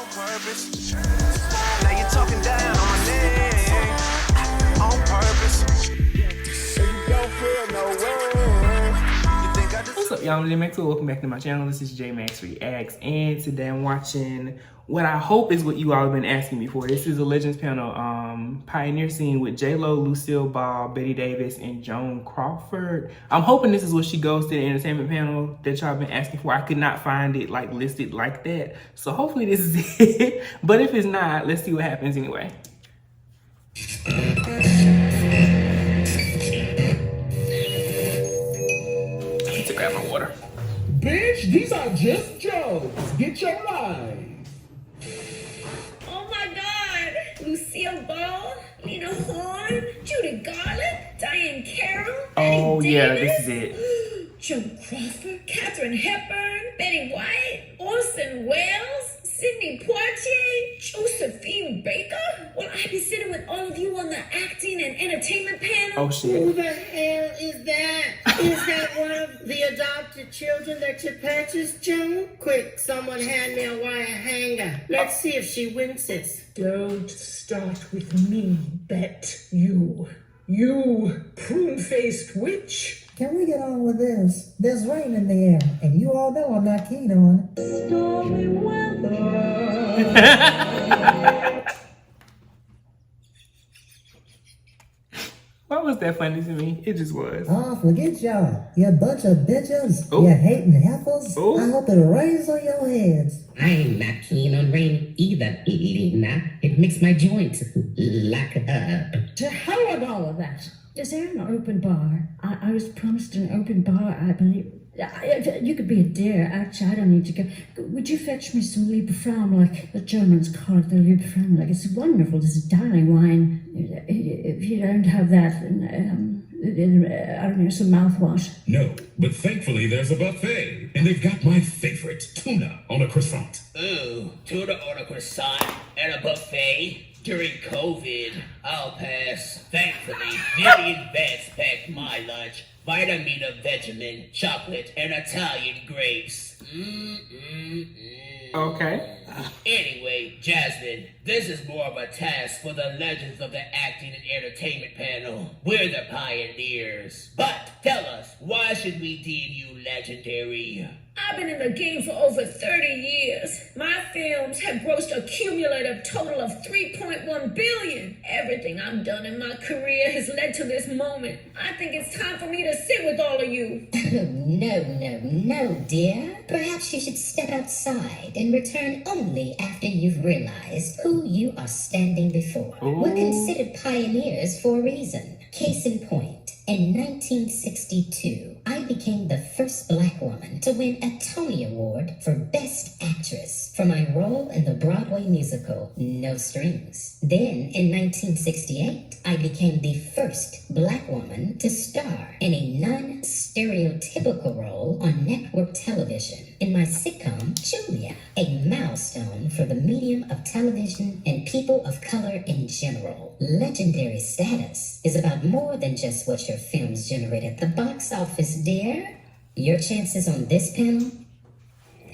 purpose. Now you're talking down on my name. On purpose. So you don't feel no way. What's up, y'all? I'm Maxwell. Welcome back to my channel. This is J Max Reacts, and today I'm watching what I hope is what you all have been asking me for. This is a Legends panel, Pioneer Scene with J-Lo, Lucille Ball, Bette Davis, and Joan Crawford. I'm hoping this is what she goes to the entertainment panel that y'all been asking for. I could not find it like listed like that, so hopefully this is it. But if it's not, let's see what happens anyway. Grab my water. Bitch, these are just jokes. Get your life. Oh my God! Lucille Ball, Lena Horne, Judy Garland, Diane Carroll, Oh Bette yeah, Davis, this is it. Joan Crawford, Katharine Hepburn, Betty White, Orson Welles, Sidney Poitier, Josephine Baker. Will I be sitting with all of you on the acting and entertainment panel? Oh shit. Who the hell is that? Is that one of the adopted children that you purchased, Joan? Quick, someone hand me a wire hanger. Let's see if she winces. Don't start with me, Bette. You prune-faced witch. Can we get on with this? There's rain in the air, and you all know I'm not keen on it. Stormy weather. Why was that funny to me? It just was. Oh, forget y'all. You bunch of bitches. Ooh. You hating heifers. Ooh. I hope it rains on your heads. I'm not keen on rain either, Lena. It makes my joints lock up. To hell with all of that. Is there an open bar? I was promised an open bar, I believe. You could be a dare. Actually, I don't need to go. Would you fetch me some Liebfraum, like the Germans call it the Liebfraum? Like, it's wonderful. This is darling wine. If you don't have that, then, I don't know, some mouthwash. No, but thankfully there's a buffet. And they've got my favorite, tuna on a croissant. Ooh, tuna on a croissant and a buffet? During COVID, I'll pass. Thankfully, Vivian Vance packed my lunch. Vitamina, Vegemin, chocolate, and Italian grapes. Okay. Anyway, Jasmine, this is more of a task for the Legends of the Acting and Entertainment panel. We're the pioneers. But tell us, why should we deem you legendary? I've been in the game for over 30 years. My films have grossed a cumulative total of $3.1 billion. Everything I've done in my career has led to this moment. I think it's time for me to sit with all of you. No, dear. Perhaps you should step outside and return only after you've realized who you are standing before. Ooh. We're considered pioneers for a reason. Case in point, in 1962, I became the first black woman to win a Tony Award for Best Actress for my role in the Broadway musical No Strings. Then, in 1968, I became the first black woman to star in a non-stereotypical role on network television in my sitcom, Julia, a milestone for the medium of television and people of color in general. Legendary status is about more than just what your films generate at the box office, dear. Your chances on this panel?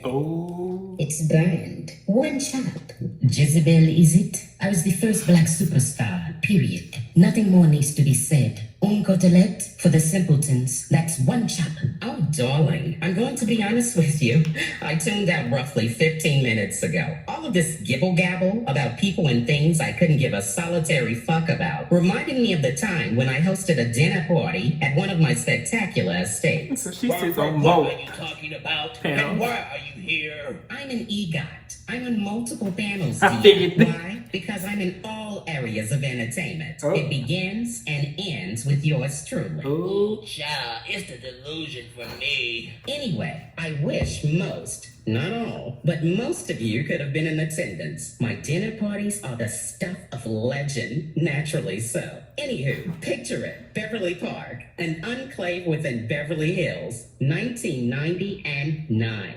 Oh. It's burned. One chop. Jezebel, is it? I was the first black superstar, period. Nothing more needs to be said. Un cotelette for the simpletons. That's one chop. Oh, darling, I'm going to be honest with you. I tuned out roughly 15 minutes ago. All of this gibble-gabble about people and things I couldn't give a solitary fuck about reminded me of the time when I hosted a dinner party at one of my spectacular estates. So she sits on What both are you talking about? panels. And why are you here? I'm an EGOT. I'm on multiple panels. I dear. figured that. Why? Because I'm in all areas of entertainment. Oh. It begins and ends with yours truly. Ooh. Child, it's the delusion for me. Anyway, I wish most, not all, but most of you could have been in attendance. My dinner parties are the stuff of legend, naturally so. Anywho, picture it, Beverly Park, an enclave within Beverly Hills, 1999.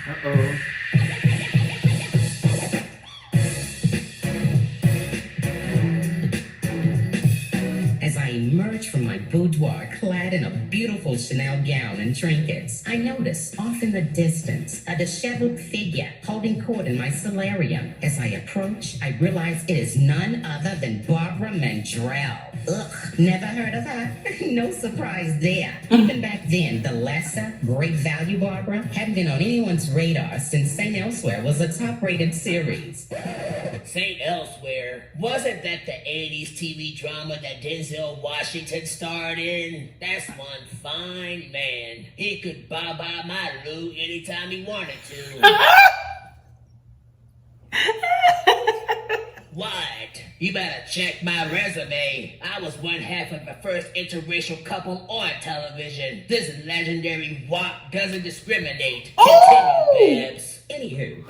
Uh-oh. As I emerge from my boudoir clad in a beautiful Chanel gown and trinkets, I noticed, off in the distance, a disheveled figure holding court in my solarium. As I approach, I realize it is none other than Barbara Mandrell. Ugh, never heard of her. No surprise there. Even back then, the lesser, great value Barbara hadn't been on anyone's radar since St. Elsewhere was a top-rated series. St. Elsewhere, wasn't that the 80s TV drama that Denzel Washington starred in? That's one fine man. He could buy my loot anytime he wanted to. What? You better check my resume. I was one half of the first interracial couple on television. This legendary WAP doesn't discriminate. Continue, Babs. Anywho,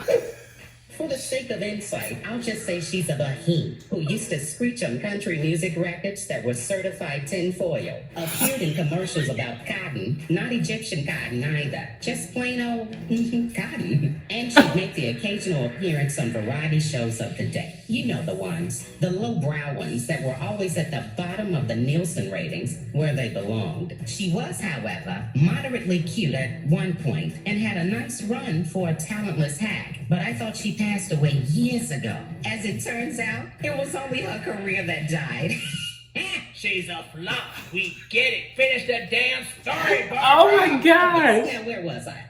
for the sake of insight, I'll just say she's a boheme who used to screech on country music records that were certified tinfoil, appeared in commercials about cotton, not Egyptian cotton either, just plain old cotton. And she'd make the occasional appearance on variety shows of the day. You know the ones, the lowbrow ones that were always at the bottom of the Nielsen ratings where they belonged. She was, however, moderately cute at one point and had a nice run for a talentless hack, but I thought she passed away years ago. As it turns out, it was only her career that died. She's a flop. We get it. Finish the damn story, Barbara. Oh my god! Now, where was I?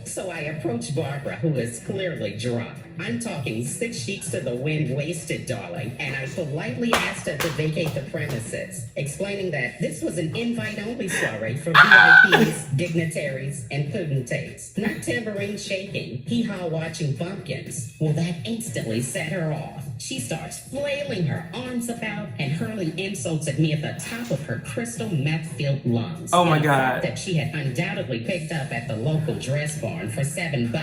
So I approached Barbara, who is clearly drunk. I'm talking 6 sheets to the wind wasted, darling, and I politely asked her to vacate the premises, explaining that this was an invite-only soiree for VIPs, dignitaries, and potentates. Not tambourine shaking, hee-haw watching bumpkins. Well, that instantly set her off. She starts flailing her arms about and hurling insults at me at the top of her crystal meth-filled lungs. Oh my god. That she had undoubtedly picked up at the local dress barn for $7.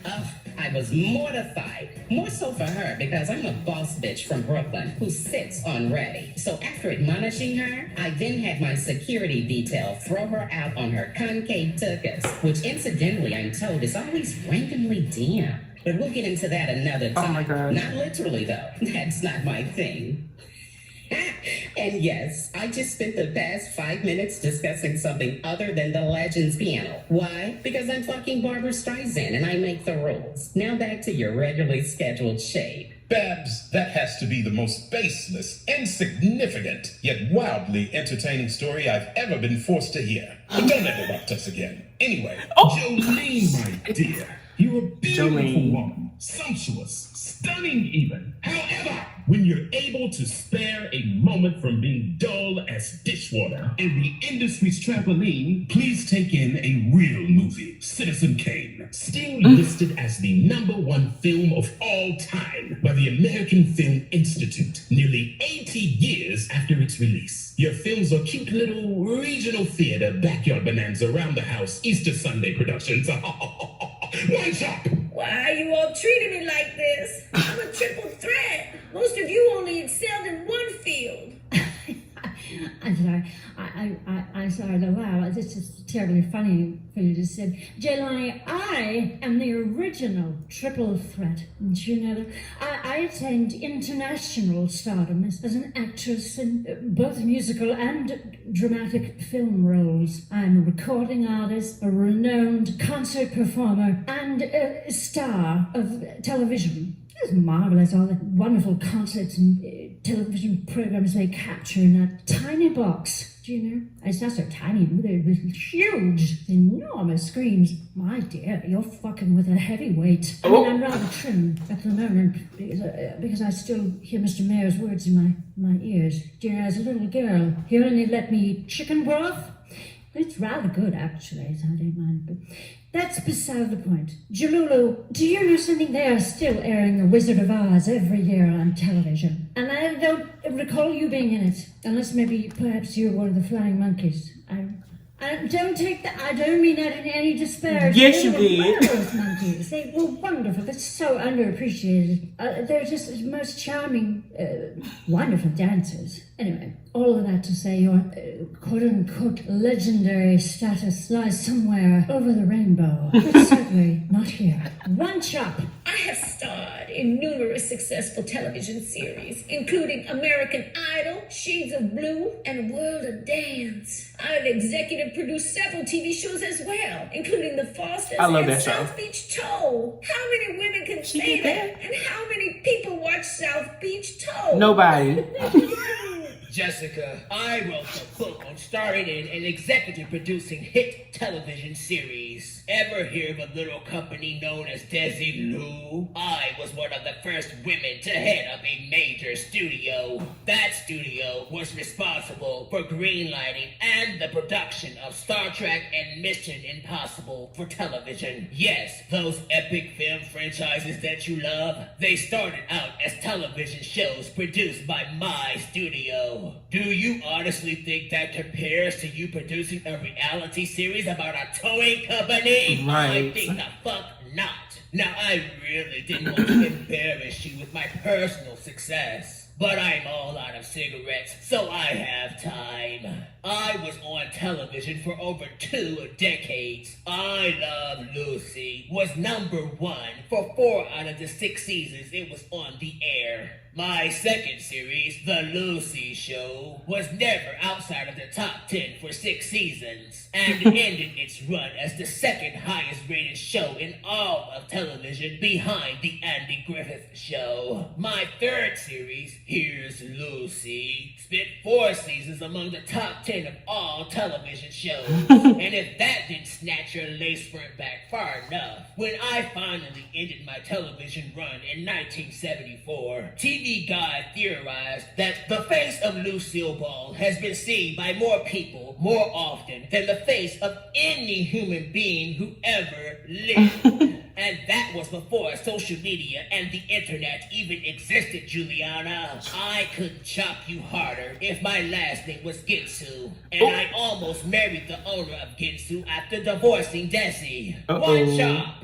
Ugh. I was mortified. More so for her because I'm a boss bitch from Brooklyn who sits on ready. So after admonishing her, I then had my security detail throw her out on her concave tuchus, which incidentally I'm told is always randomly dim. But we'll get into that another time. Oh my god. Not literally though. That's not my thing. And yes, I just spent the past 5 minutes discussing something other than the Legends piano. Why? Because I'm fucking Barbara Streisand and I make the rules. Now back to your regularly scheduled shade. Babs, that has to be the most baseless, insignificant, yet wildly entertaining story I've ever been forced to hear. But don't interrupt us again. Anyway, Jolene, my dear, you're a beautiful woman, sumptuous, stunning even. However, when you're able to spare a moment from being dull as dishwater and the industry's trampoline, please take in a real movie, Citizen Kane, still listed as the #1 film of all time by the American Film Institute, nearly 80 years after its release. Your films are cute little regional theater backyard bonanza around the house Easter Sunday productions. One shot! Why are you all treating me like this? I'm a triple threat. Most of you only excelled in one field. I'm sorry. I'm sorry to laugh. This is terribly funny for you to say. Jelani, I am the original triple threat. Do you know that? I attained international stardom as an actress in both musical and dramatic film roles. I'm a recording artist, a renowned concert performer, and a star of television. It's marvelous, all the wonderful concerts and television programs they capture in that tiny box. Do you know? It's not so tiny, they're huge, enormous screens. My dear, you're fucking with a heavyweight. I mean, I'm rather trim at the moment because I still hear Mr. Mayor's words in my ears. Do you know, as a little girl, he only let me eat chicken broth. It's rather good, actually, so I don't mind. But that's beside the point. Jalulu, do you know something? They are still airing The Wizard of Oz every year on television. And I don't recall you being in it, unless perhaps you were one of the flying monkeys. I don't take that. I don't mean that in any disparagement. Yes, you did. Those monkeys. They were wonderful. They're so underappreciated. They're just the most charming, wonderful dancers. Anyway, all of that to say your quote-unquote legendary status lies somewhere over the rainbow. But certainly not here. One chop. I have starred in numerous successful television series, including American Idol, Shades of Blue, and World of Dance. I've executive produced several TV shows as well, including The Fosters and South Beach Toll. How many women can say that? And how many people watch South Beach Toll? Nobody. Jessica, I wrote a book on starring in and executive producing hit television series. Ever hear of a little company known as Desilu? I was one of the first women to head up a major studio. That studio was responsible for greenlighting and the production of Star Trek and Mission Impossible for television. Yes, those epic film franchises that you love, they started out as television shows produced by my studio. Do you honestly think that compares to you producing a reality series about a towing company? Right. I think the fuck not. Now, I really didn't want to embarrass you with my personal success, but I'm all out of cigarettes, so I have time. I was on television for over 2 decades. I Love Lucy was #1 for 4 out of the 6 seasons it was on the air. My second series, The Lucy Show, was never outside of the top 10 for 6 seasons, and ended its run as the second highest rated show in all of television behind The Andy Griffith Show. My third series, Here's Lucy, spent 4 seasons among the top 10 of all television shows, and if that didn't snatch your lace front back far enough, when I finally ended my television run in 1974, TV Guide theorized that the face of Lucille Ball has been seen by more people more often than the face of any human being who ever lived. And that was before social media and the internet even existed, Juliana. I couldn't chop you harder if my last name was Ginsu. And I almost married the owner of Ginsu after divorcing Desi. One chop.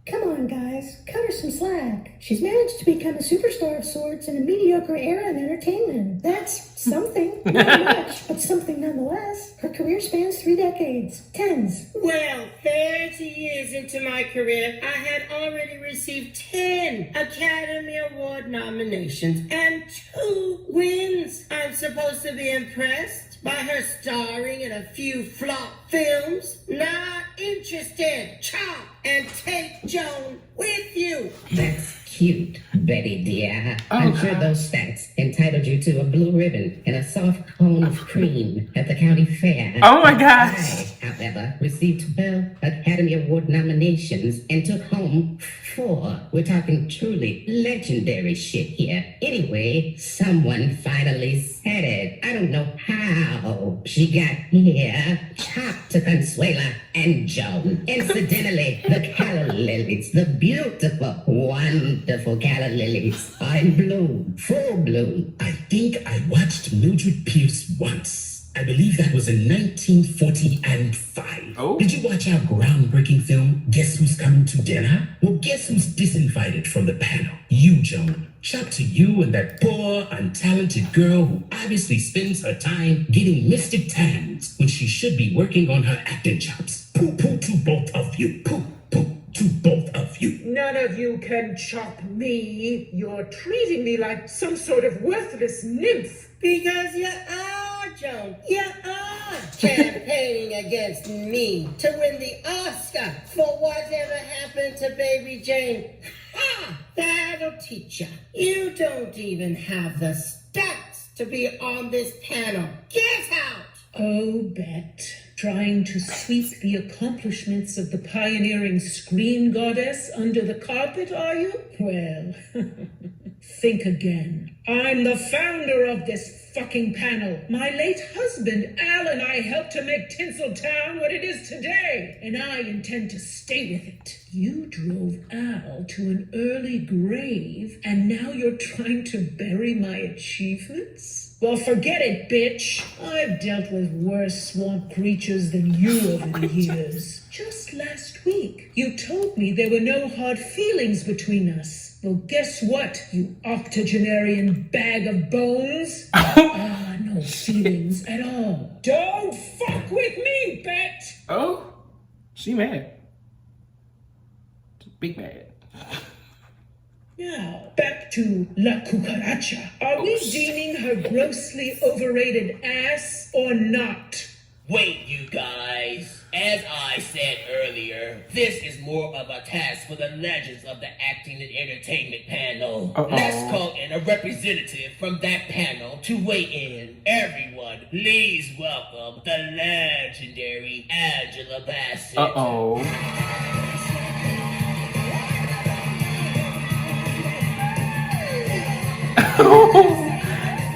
Come on, guys. Cut her some slack. She's managed to become a superstar of sorts in a mediocre era in entertainment. That's something. Not much, but something nonetheless. Her career spans 3 decades. Tens. Well, 30 years into my career, I had already received 10 Academy Award nominations and 2 wins. I'm supposed to be impressed by her starring in a few flop films. Not interested. Chop and take Joan with you. That's cute, Betty dear. I'm sure those stats entitled you to a blue ribbon and a soft cone of cream at the county fair. Oh my gosh. I, however, received 12 Academy Award nominations and took home 4. We're talking truly legendary shit here. Anyway, someone finally said it. I don't know how she got here. Chop to Consuela and Joan. Incidentally, the calla lilies, the beautiful, wonderful calla lilies, are in bloom, full bloom. I think I watched Mildred Pierce once. I believe that was in 1945. Oh. Did you watch our groundbreaking film, Guess Who's Coming to Dinner? Well, guess who's disinvited from the panel? You, Joan. Shout to you and that poor, untalented girl who obviously spends her time getting mystic tans when she should be working on her acting chops. Poo-poo to both of you. Poo-poo to both of you. None of you can chop me. You're treating me like some sort of worthless nymph. Because you are, Joan. You are campaigning against me to win the Oscar for whatever happened to Baby Jane. Ha! That'll teach you. You don't even have the stats to be on this panel. Get out! Oh, Bette. Trying to sweep the accomplishments of the pioneering screen goddess under the carpet, are you? Well, think again. I'm the founder of this fucking panel. My late husband, Al, and I helped to make Tinseltown what it is today, and I intend to stay with it. You drove Al to an early grave, and now you're trying to bury my achievements? Well, forget it, bitch. I've dealt with worse swamp creatures than you over the years. Just last week, you told me there were no hard feelings between us. Well, guess what, you octogenarian bag of bones? No feelings at all. Don't fuck with me, Bette! Oh, she mad. Big mad. Now, back to La Cucaracha. Are we deeming her grossly overrated ass or not? Wait, you guys. As I said earlier, this is more of a task for the legends of the acting and entertainment panel. Let's call in a representative from that panel to weigh in. Everyone, please welcome the legendary Angela Bassett.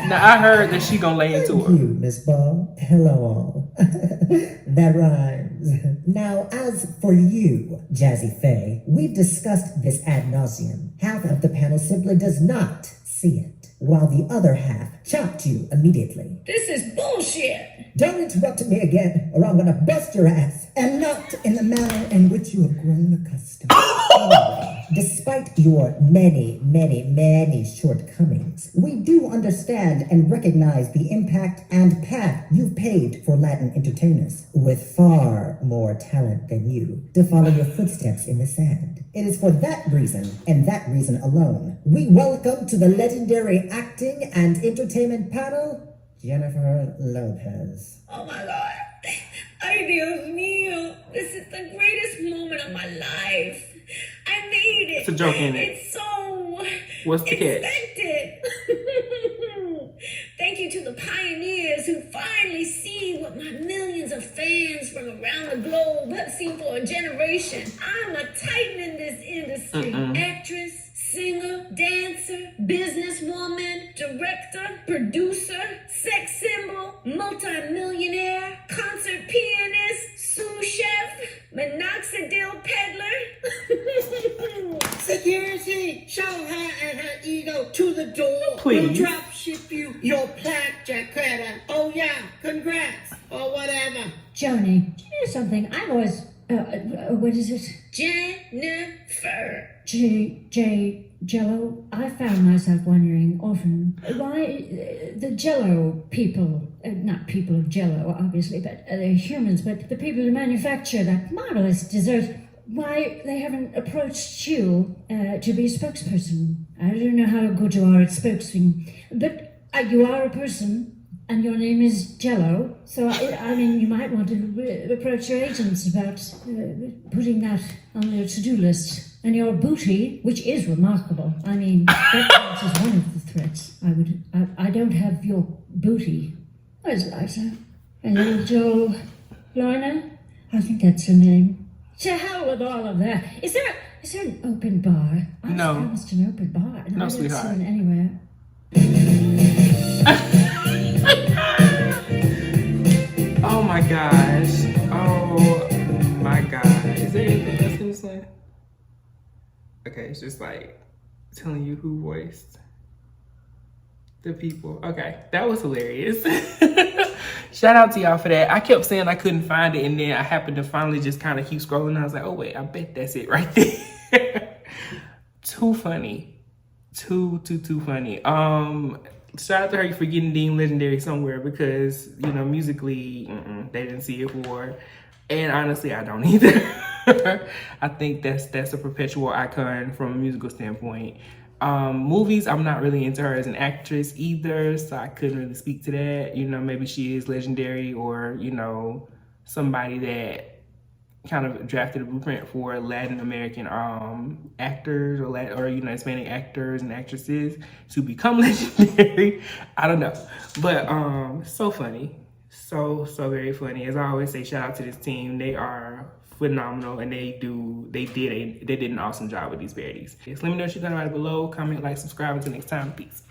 Now I heard that she gonna lay into her. Thank you, Miss Ball. Hello all. That rhymes. Now, as for you, Jazzy Faye, we've discussed this ad nauseum. Half of the panel simply does not see it, while the other half chopped you immediately. This is bullshit. Don't interrupt me again, or I'm gonna bust your ass, and not in the manner in which you have grown accustomed. Anyway, despite your many shortcomings, we do understand and recognize the impact and path you've paved for Latin entertainers, with far more talent than you, to follow your footsteps in the sand. It is for that reason, and that reason alone, we welcome to the legendary acting and entertainment panel, Jennifer Lopez. Oh my God. Ay, Dios mío. This is the greatest moment of my life. I made it. It's a joke, ain't it? It's so What's the catch? expected. Thank you to the pioneers who finally see what my millions of fans from around the globe have seen for a generation. I'm a titan in this industry. Actress, singer, dancer, businesswoman, director, producer, sex symbol, multi-millionaire, concert pianist, sous chef, minoxidil peddler. Security, show her and her ego to the door. Please. We'll drop ship you your plaque, Jacarta. Oh yeah, congrats, or whatever. Joni, do you know something? I've always, what is it? Jennifer. Jello. I found myself wondering often why the Jello people, not people of Jello, obviously, but they're humans, but the people who manufacture that marvelous dessert, why they haven't approached you to be a spokesperson. I don't know how good you are at spokesing, but you are a person. And your name is Jello, so I mean, you might want to approach your agents about putting that on their to-do list. And your booty, which is remarkable. I mean, that is one of the threats. I don't have your booty. Where's Liza? And little Joe Lorna? I think that's her name. To hell with all of that. Is there an open bar? I was No. promised an open bar. And No, I didn't see sweetheart. one anywhere. Oh my gosh. Oh my god. Is there anything else in this one? Okay, it's just like telling you who voiced the people. Okay, that was hilarious. Shout out to y'all for that. I kept saying I couldn't find it, and then I happened to finally just kind of keep scrolling. And I was like, oh wait, I bet that's it right there. Too funny. Too funny. Shout out to her for getting deemed legendary somewhere because, you know, musically, they didn't see it for. And honestly, I don't either. I think that's a perpetual icon from a musical standpoint. Movies, I'm not really into her as an actress either, so I couldn't really speak to that. You know, maybe she is legendary or, you know, somebody that kind of drafted a blueprint for Latin American actors or you know, Hispanic actors and actresses to become legendary. I don't know, but so funny, so very funny. As I always say, shout out to this team. They are phenomenal, and they did an awesome job with these parodies. Yes, let me know what you thought about it below. Comment, like, subscribe. Until next time, peace.